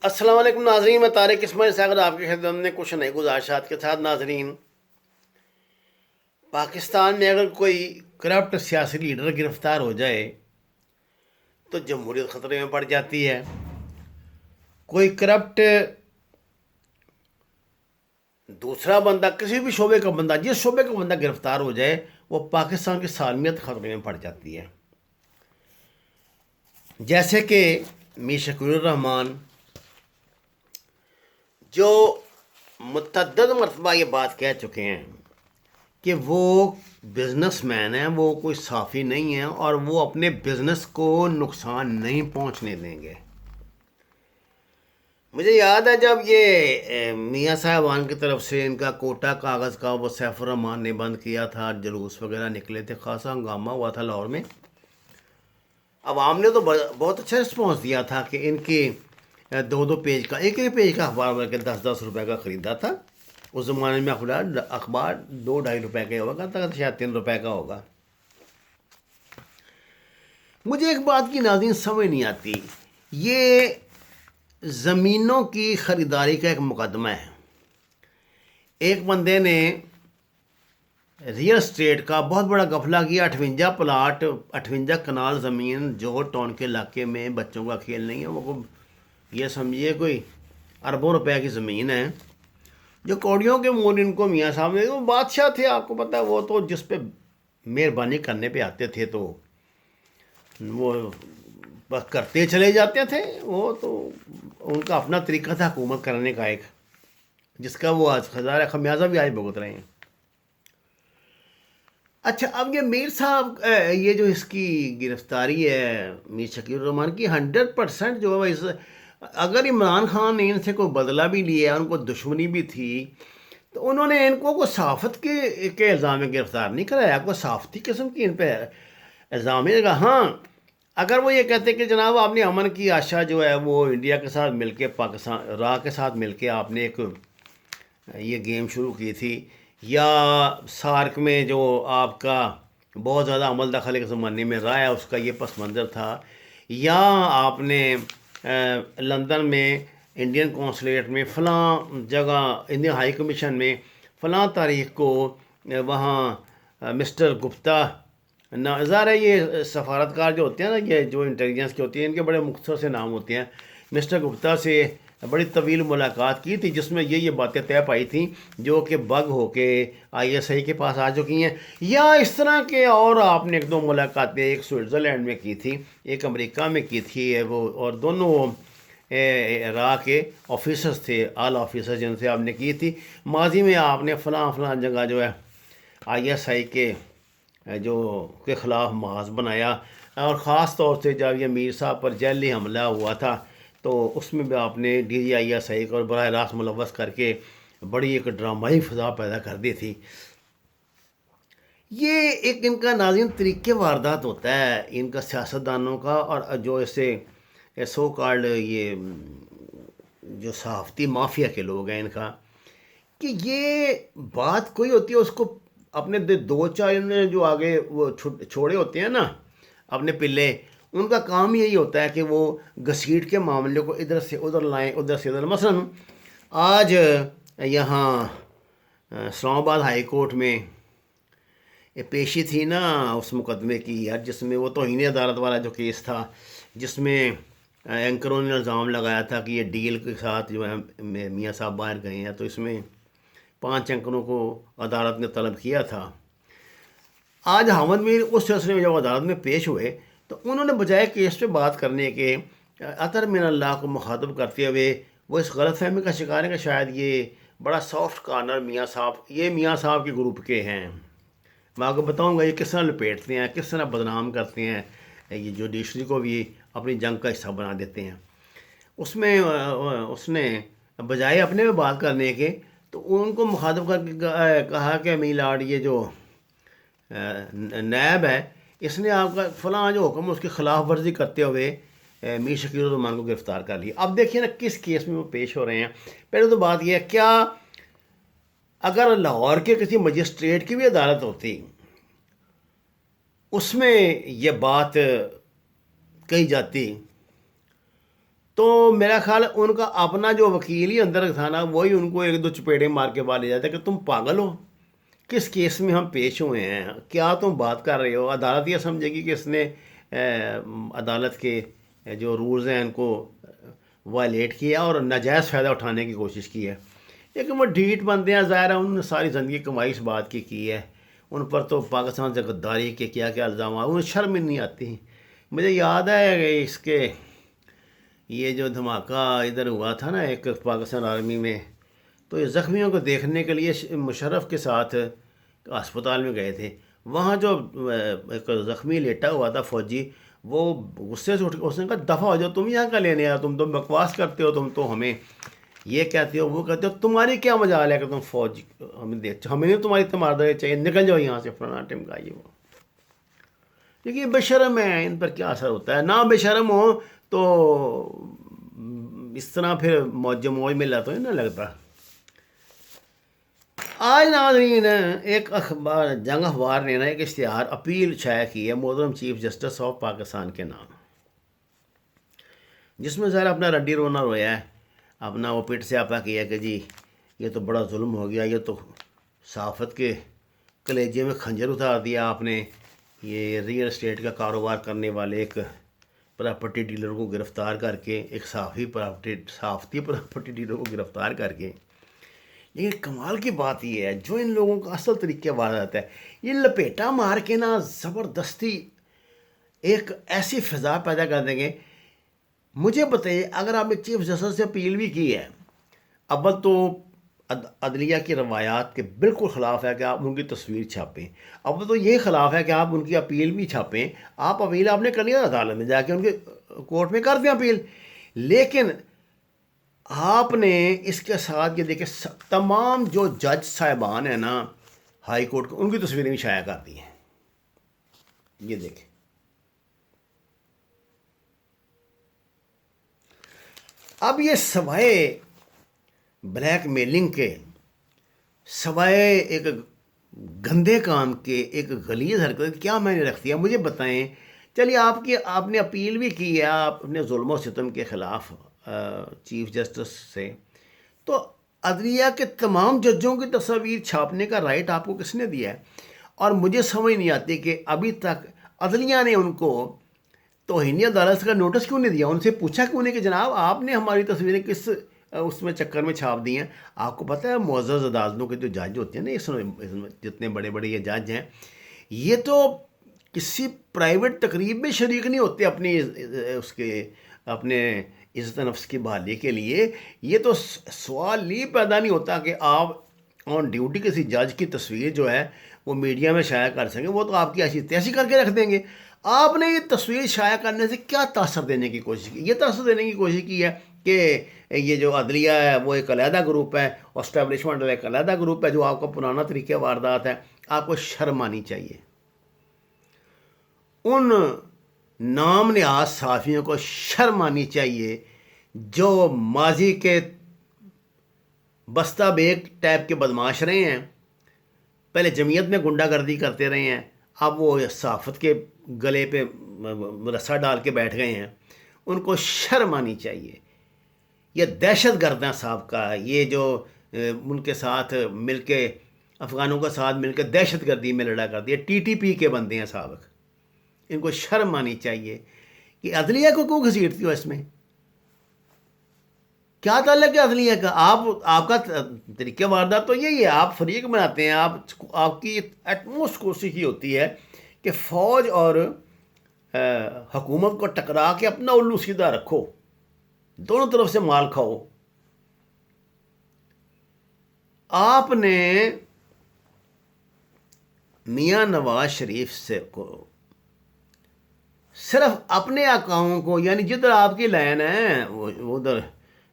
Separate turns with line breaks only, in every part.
السلام علیکم ناظرین، میں طارق اسماعیل ساگر آپ کی خدمت میں کچھ نئی گزارشات کے ساتھ. ناظرین، پاکستان میں اگر کوئی کرپٹ سیاسی لیڈر گرفتار ہو جائے تو جمہوریت خطرے میں پڑ جاتی ہے. کوئی کرپٹ دوسرا بندہ، کسی بھی شعبے کا بندہ، جس شعبے کا بندہ گرفتار ہو جائے وہ پاکستان کی سالمیت خطرے میں پڑ جاتی ہے. جیسے کہ میر شکیل الرحمان، جو متعدد مرتبہ یہ بات کہہ چکے ہیں کہ وہ بزنس مین ہیں، وہ کوئی صافی نہیں ہیں اور وہ اپنے بزنس کو نقصان نہیں پہنچنے دیں گے. مجھے یاد ہے جب یہ میاں صاحبان کی طرف سے ان کا کوٹا کاغذ کا وہ سیف الرحمان نے بند کیا تھا، جلوس وغیرہ نکلے تھے، خاصا ہنگامہ ہوا تھا لاہور میں. عوام نے تو بہت اچھا رسپانس دیا تھا کہ ان کی دو دو پیج کا، ایک ایک پیج کا اخبار بلکہ 10-10 روپے کا خریدا تھا. اس زمانے میں اخبار 2-2.5 روپے کا ہوگا تھا، شاید 3 روپے کا ہوگا. مجھے ایک بات کی ناظرین سمجھ نہیں آتی، یہ زمینوں کی خریداری کا ایک مقدمہ ہے. ایک بندے نے ریئل اسٹیٹ کا بہت بڑا گھپلہ کیا، 58 پلاٹ، 58 کنال زمین جوہر ٹاؤن کے علاقے میں. بچوں کا کھیل نہیں ہے وہ، یہ سمجھیے کوئی اربوں روپے کی زمین ہے. جو کوڑیوں کے مول ان کو میاں صاحب نے، وہ بادشاہ تھے آپ کو پتہ ہے، وہ تو جس پہ مہربانی کرنے پہ آتے تھے تو وہ بس کرتے چلے جاتے تھے. وہ تو ان کا اپنا طریقہ تھا حکومت کرنے کا ایک، جس کا وہ آج ہزارہ خمیازہ بھی آج بھگت رہے ہیں. اچھا، اب یہ میر صاحب یہ جو اس کی گرفتاری ہے میر شکیل الرحمان کی، 100% جو ہے اگر عمران خان نے ان سے کوئی بدلہ بھی لیا، ان کو دشمنی بھی تھی، تو انہوں نے ان کو صحافت کے الزام میں گرفتار نہیں کرایا. کوئی صحافتی قسم کی ان پہ الزام نہیں لگا. ہاں، اگر وہ یہ کہتے کہ جناب آپ نے امن کی آشا جو ہے وہ انڈیا کے ساتھ مل کے، پاکستان را کے ساتھ مل کے آپ نے ایک یہ گیم شروع کی تھی، یا سارک میں جو آپ کا بہت زیادہ عمل دخل کے زمانے میں رہا ہے اس کا یہ پس منظر تھا، یا آپ نے لندن میں انڈین کونسلیٹ میں فلاں جگہ، انڈین ہائی کمیشن میں فلاں تاریخ کو وہاں مسٹر گپتا، ظاہر ہے یہ سفارتکار جو ہوتے ہیں نا، یہ جو انٹیلیجنس کے ہوتی ہیں، ان کے بڑے مختصر سے نام ہوتے ہیں، مسٹر گپتا سے بڑی طویل ملاقات کی تھی جس میں یہ باتیں طے پائی تھیں جو کہ بگ ہو کے ISI کے پاس آ چکی ہیں. یا اس طرح کے اور آپ نے 1-2 ملاقاتیں، ایک سوئٹزرلینڈ میں کی تھی، ایک امریکہ میں کی تھی وہ، اور دونوں را کے آفیسرز تھے، آل آفیسر جن سے آپ نے کی تھی. ماضی میں آپ نے فلاں فلاں جگہ جو ہے ISI کے جو کے خلاف محاذ بنایا، اور خاص طور سے جب یہ میر صاحب پر جیلی حملہ ہوا تھا تو اس میں بھی آپ نے DGI کو براہ راست ملوث کر کے بڑی ایک ڈرامائی فضا پیدا کر دی تھی. یہ ایک ان کا ناظرین طریقے واردات ہوتا ہے ان کا سیاستدانوں کا، اور جو ایسے سو کالڈ یہ جو صحافتی مافیا کے لوگ ہیں ان کا، کہ یہ بات کوئی ہوتی ہے اس کو اپنے 2-4 جو آگے وہ چھوڑے ہوتے ہیں نا اپنے پلے، ان کا کام یہی ہوتا ہے کہ وہ گھسیٹ کے معاملے کو ادھر سے ادھر لائیں، ادھر سے ادھر. مثلا آج یہاں اسلام آباد ہائی کورٹ میں پیشی تھی نا اس مقدمے کی یار، جس میں وہ توہین عدالت والا جو کیس تھا، جس میں اینکروں نے الزام لگایا تھا کہ یہ ڈیل کے ساتھ جو ہے میاں صاحب باہر گئے ہیں، تو اس میں 5 اینکروں کو عدالت نے طلب کیا تھا. آج حامد میر اس سلسلے میں جب عدالت میں پیش ہوئے تو انہوں نے بجائے کیس پہ بات کرنے کے، اطہر من اللہ کو مخاطب کرتے ہوئے وہ اس غلط فہمی کا شکار ہے کہ شاید یہ بڑا سافٹ کارنر میاں صاحب، یہ میاں صاحب کے گروپ کے ہیں. میں آپ کو بتاؤں گا یہ کس طرح لپیٹتے ہیں، کس طرح بدنام کرتے ہیں، یہ جوڈیشری کو بھی اپنی جنگ کا حصہ بنا دیتے ہیں. اس میں اس نے بجائے اپنے میں بات کرنے کے تو ان کو مخاطب کر کے کہا کہ میلارڈ یہ جو نیب ہے، اس نے آپ کا فلاں جو حکم اس کی خلاف ورزی کرتے ہوئے میر شکیل الرحمان کو گرفتار کر لیا. اب دیکھیے نا کس کیس میں وہ پیش ہو رہے ہیں. پہلے تو بات یہ ہے، کیا اگر لاہور کے کسی مجسٹریٹ کی بھی عدالت ہوتی، اس میں یہ بات کہی جاتی، تو میرا خیال ہے ان کا اپنا جو وکیل ہی اندر تھا نا وہی ان کو ایک دو چپیڑے مار کے بعد لے جاتا ہے کہ تم پاگل ہو، کس کیس میں ہم پیش ہوئے ہیں، کیا تم بات کر رہے ہو؟ عدالت یہ سمجھے گی کہ اس نے عدالت کے جو رولز ہیں ان کو وائلیٹ کیا اور ناجائز فائدہ اٹھانے کی کوشش کی ہے۔ لیکن وہ ڈھیٹ بندے ہیں، ظاہر ہے انہوں نے ساری زندگی کمائی اس بات کی ہے، ان پر تو پاکستان سے غداری کے کیا کیا الزامات، انہیں شرم ہی نہیں آتی۔ مجھے یاد ہے کہ اس کے یہ جو دھماکہ ادھر ہوا تھا نا ایک پاکستان آرمی میں، تو یہ زخمیوں کو دیکھنے کے لیے مشرف کے ساتھ اسپتال میں گئے تھے، وہاں جو ایک زخمی لیٹا ہوا تھا فوجی، وہ غصے سے اٹھ کے اس نے کہا دفعہ ہو جاؤ، تم یہاں کا لینے آیا، تم تو بکواس کرتے ہو، تم تو ہمیں یہ کہتے ہو وہ کہتے ہو، تمہاری کیا مجال ہے کہ تم فوج ہمیں نہیں تمہاری تمہاری چاہیے، نکل جاؤ یہاں سے، فلانا ٹیم کا یہ وہ۔ لیکن یہ بے شرم ہے، ان پر کیا اثر ہوتا ہے؟ نہ بے شرم ہو تو اس طرح پھر موج موج میں تو ہی نہ لگتا۔ آج ناظرین ایک اخبار جنگ اخبار نے نا ایک اشتہار اپیل شائع کی ہے محترم چیف جسٹس آف پاکستان کے نام، جس میں ظاہر اپنا رڈی رونا رویا ہے، اپنا وہ پیٹ سے آپا کیا کہ جی یہ تو بڑا ظلم ہو گیا، یہ تو صحافت کے کلیجے میں خنجر اتار دیا آپ نے، یہ ریئل اسٹیٹ کا کاروبار کرنے والے ایک پراپرٹی ڈیلر کو گرفتار کر کے، ایک صحافتی پراپرٹی ڈیلر کو گرفتار کر کے۔ لیکن کمال کی بات یہ ہے جو ان لوگوں کا اصل طریقہ واردات ہے، یہ لپیٹا مار کے نا زبردستی ایک ایسی فضا پیدا کر دیں گے۔ مجھے بتائیے اگر آپ نے چیف جسٹس سے اپیل بھی کی ہے، اول تو عدلیہ کی روایات کے بالکل خلاف ہے کہ آپ ان کی تصویر چھاپیں، اول تو یہ خلاف ہے کہ آپ ان کی اپیل بھی چھاپیں، آپ اپیل آپ نے کرنی ہے عدالت میں جا کے ان کے کورٹ میں کر دیں اپیل، لیکن آپ نے اس کے ساتھ یہ دیکھیں تمام جو جج صاحبان ہیں نا ہائی کورٹ کو، ان کی تصویریں بھی شائع کر دی ہیں، یہ دیکھیں۔ اب یہ سوائے بلیک میلنگ کے، سوائے ایک گندے کام کے، ایک غلیظ حرکت کیا میں نے رکھتی ہے؟ مجھے بتائیں۔ چلیے آپ نے اپیل بھی کی ہے آپ اپنے ظلم و ستم کے خلاف چیف جسٹس سے، تو عدلیہ کے تمام ججوں کی تصاویر چھاپنے کا رائٹ آپ کو کس نے دیا ہے؟ اور مجھے سمجھ نہیں آتی کہ ابھی تک عدلیہ نے ان کو توہین عدالت کا نوٹس کیوں نہیں دیا، ان سے پوچھا کیوں نہیں کہ جناب آپ نے ہماری تصویریں کس اس میں چکر میں چھاپ دی ہیں؟ آپ کو پتہ ہے معزز عدالتوں کے جو جج ہوتے ہیں نا، اس میں جتنے بڑے بڑے یہ جج ہیں، یہ تو کسی پرائیویٹ تقریب میں شریک نہیں ہوتے اپنے عزت نفس کی بحالی کے لیے۔ یہ تو سوال ہی پیدا نہیں ہوتا کہ آپ آن ڈیوٹی کسی جج کی تصویر جو ہے وہ میڈیا میں شائع کر سکیں، وہ تو آپ کی ایسی تیسی کر کے رکھ دیں گے۔ آپ نے یہ تصویر شائع کرنے سے کیا تاثر دینے کی کوشش کی؟ یہ تاثر دینے کی کوشش کی ہے کہ یہ جو عدلیہ ہے وہ ایک علیحدہ گروپ ہے، اسٹیبلشمنٹ ایک علیحدہ گروپ ہے جو آپ کا پرانا طریقہ واردات ہے۔ آپ کو شرم آنی چاہیے، ان نام نیاز صحافیوں کو شرم آنی چاہیے جو ماضی کے بستہ بیگ ٹائپ کے بدماش رہے ہیں، پہلے جمعیت میں گنڈا گردی کرتے رہے ہیں، اب وہ صحافت کے گلے پہ رسا ڈال کے بیٹھ گئے ہیں۔ ان کو شرم آنی چاہیے۔ یہ دہشت گرد ہیں صاحب کا، یہ جو ان کے ساتھ مل کے افغانوں کے ساتھ مل کے دہشت گردی میں لڑا کر دیا، ٹی ٹی پی کے بندے ہیں سابق، ان کو شرم آنی چاہیے کہ عدلیہ کو کیوں گھسیٹتی ہو؟ اس میں کیا تعلق ہے عدلیہ کا؟ آپ کا طریقہ واردات تو یہی ہے، آپ فریق بناتے ہیں، آپ کی ایٹموسٹ کوشش ہی ہوتی ہے کہ فوج اور حکومت کو ٹکرا کے اپنا الو سیدھا رکھو، دونوں طرف سے مال کھاؤ۔ آپ نے میاں نواز شریف سے کو صرف اپنے آقاؤں کو، یعنی جدھر آپ کی لائن ہے ادھر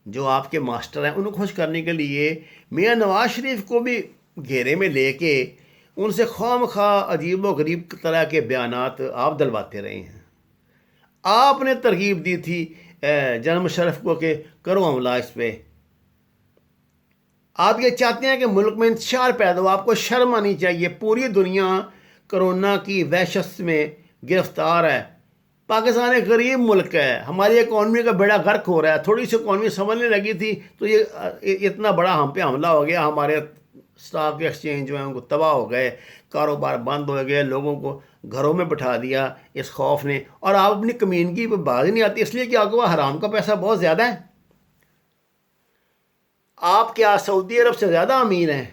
جو آپ کے ماسٹر ہیں ان کو خوش کرنے کے لیے میاں نواز شریف کو بھی گھیرے میں لے کے ان سے خواہ مخواہ عجیب و غریب طرح کے بیانات آپ دلواتے رہے ہیں۔ آپ نے ترغیب دی تھی جنرل مشرف کو کہ کرو حملہ اس پہ۔ آپ یہ چاہتے ہیں کہ ملک میں انتشار پیدا ہو، آپ کو شرم آنی چاہیے۔ پوری دنیا کرونا کی وحشت میں گرفتار ہے، پاکستان ایک غریب ملک ہے، ہماری اکانومی کا بیڑا غرق ہو رہا ہے. تھوڑی سی اکانومی سنبھلنے لگی تھی تو یہ اتنا بڑا ہم پہ حملہ ہو گیا. ہمارے اسٹاک ایکسچینج جو ہیں ان کو تباہ ہو گئے، کاروبار بند ہو گئے، لوگوں کو گھروں میں بٹھا دیا اس خوف نے. اور آپ اپنی کمینگی پہ باز ہی نہیں آتی، اس لیے کہ آپ کو حرام کا پیسہ بہت زیادہ ہے. آپ کیا سعودی عرب سے زیادہ امیر ہیں؟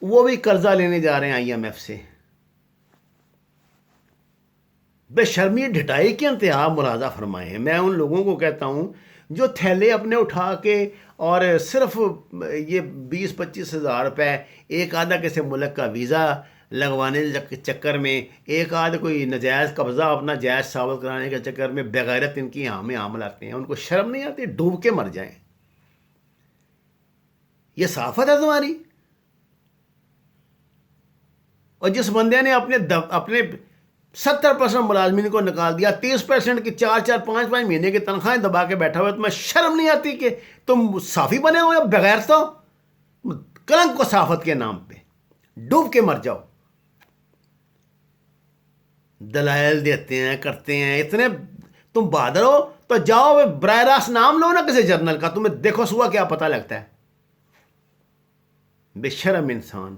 وہ بھی قرضہ لینے جا رہے ہیں IMF سے. بے شرمی ڈھٹائی کی انتہا ملاحظہ فرمائے ہیں. میں ان لوگوں کو کہتا ہوں جو تھیلے اپنے اٹھا کے اور صرف یہ 20-25 ہزار روپے ایک آدھا کسی ملک کا ویزا لگوانے کے چکر میں، ایک آدھ کوئی نجائز قبضہ اپنا جائز ثابت کرانے کے چکر میں بغیرت ان کی یہاں میں عمل آتے ہیں. ان کو شرم نہیں آتی؟ ڈوب کے مر جائیں. یہ صافت ہے تمہاری. اور جس بندے نے اپنے 70% ملازمین کو نکال دیا، 30% کی 4-4 5-5 مہینے کی تنخواہیں دبا کے بیٹھا ہوا، تمہیں شرم نہیں آتی کہ تم صافی بنے ہوئے بغیر تو کلنک کو صافت کے نام پہ ڈوب کے مر جاؤ. دلائل دیتے ہیں، کرتے ہیں اتنے. تم بہادر ہو تو جاؤ براہ راست نام لو نا کسی جرنل کا، تمہیں دیکھو سوا کیا پتہ لگتا ہے. بے شرم انسان.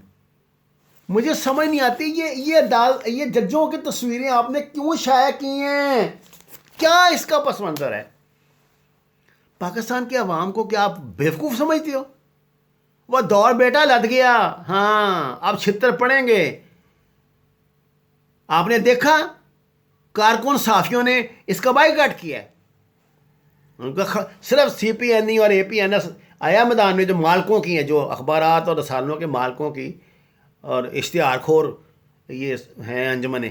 مجھے سمجھ نہیں آتی یہ ججوں کی تصویریں آپ نے کیوں شائع کی ہیں؟ کیا اس کا پس منظر ہے؟ پاکستان کے عوام کو کیا آپ بیوقوف سمجھتے ہو؟ وہ دور بیٹا لد گیا، ہاں اب چھتر پڑیں گے. آپ نے دیکھا کارکن صحافیوں نے اس کا بائیکاٹ کیا ہے. ان کا صرف CPNE اور APNS آیا میدان میں، جو مالکوں کی ہیں، جو اخبارات اور رسالوں کے مالکوں کی اور اشتہار خور یہ ہیں انجمنیں.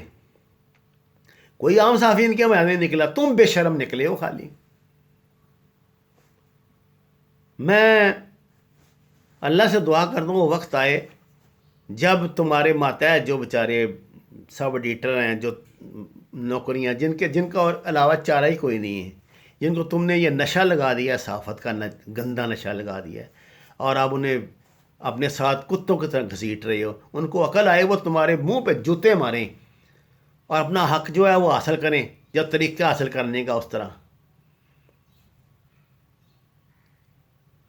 کوئی عام صحافی ان کے میدان میں نکلا. تم بے شرم نکلے ہو خالی. میں اللہ سے دعا کرتا ہوں وہ وقت آئے جب تمہارے ماتحت جو بیچارے سب ایڈیٹر ہیں، جو نوکریاں جن کا اور علاوہ چارہ ہی کوئی نہیں ہے، جن کو تم نے یہ نشہ لگا دیا، صحافت کا گندا نشہ لگا دیا ہے، اور اب انہیں اپنے ساتھ کتوں کی طرح گھسیٹ رہے ہو، ان کو عقل آئے وہ تمہارے منہ پہ جوتے ماریں اور اپنا حق جو ہے وہ حاصل کریں، جب طریقہ حاصل کرنے کا اس طرح.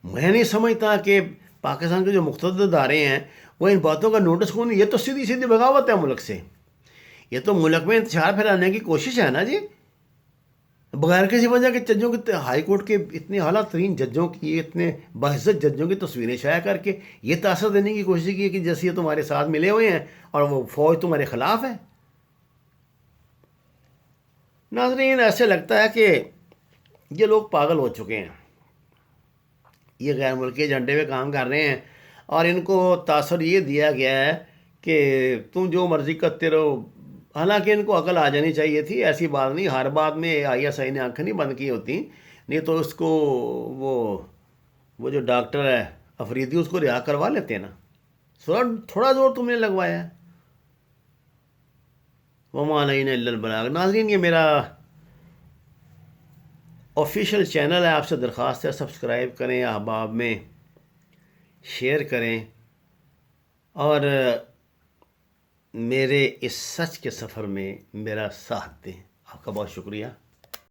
میں نہیں سمجھتا کہ پاکستان کے جو مقتدر ادارے ہیں وہ ان باتوں کا نوٹس کیوں نہیں. یہ تو سیدھی سیدھی بغاوت ہے ملک سے. یہ تو ملک میں انتشار پھیلانے کی کوشش ہے نا جی. بغیر کسی وجہ کے ججوں کی، ہائی کورٹ کے اتنے اعلیٰ ترین ججوں کی، اتنے باعزت ججوں کی تصویریں شائع کر کے یہ تاثر دینے کی کوشش کی کہ جیسے یہ تمہارے ساتھ ملے ہوئے ہیں اور وہ فوج تمہارے خلاف ہے. ناظرین، ایسے لگتا ہے کہ یہ لوگ پاگل ہو چکے ہیں. یہ غیر ملکی ایجنڈے پہ کام کر رہے ہیں اور ان کو تاثر یہ دیا گیا ہے کہ تم جو مرضی کرتے رہو. حالانکہ ان کو عقل آ جانی چاہیے تھی. ایسی بات نہیں، ہر بات میں ISI نے آنکھیں نہیں بند کی ہوتی. نہیں تو اس کو وہ جو ڈاکٹر ہے افریدی، اس کو رہا کروا لیتے ہیں نا. تھوڑا زور تم نے لگوایا ہے. وما علینا الا البلاغ. ناظرین، یہ میرا آفیشیل چینل ہے. آپ سے درخواست ہے سبسکرائب کریں، احباب میں شیئر کریں اور میرے اس سچ کے سفر میں میرا ساتھ دیں. آپ کا بہت شکریہ.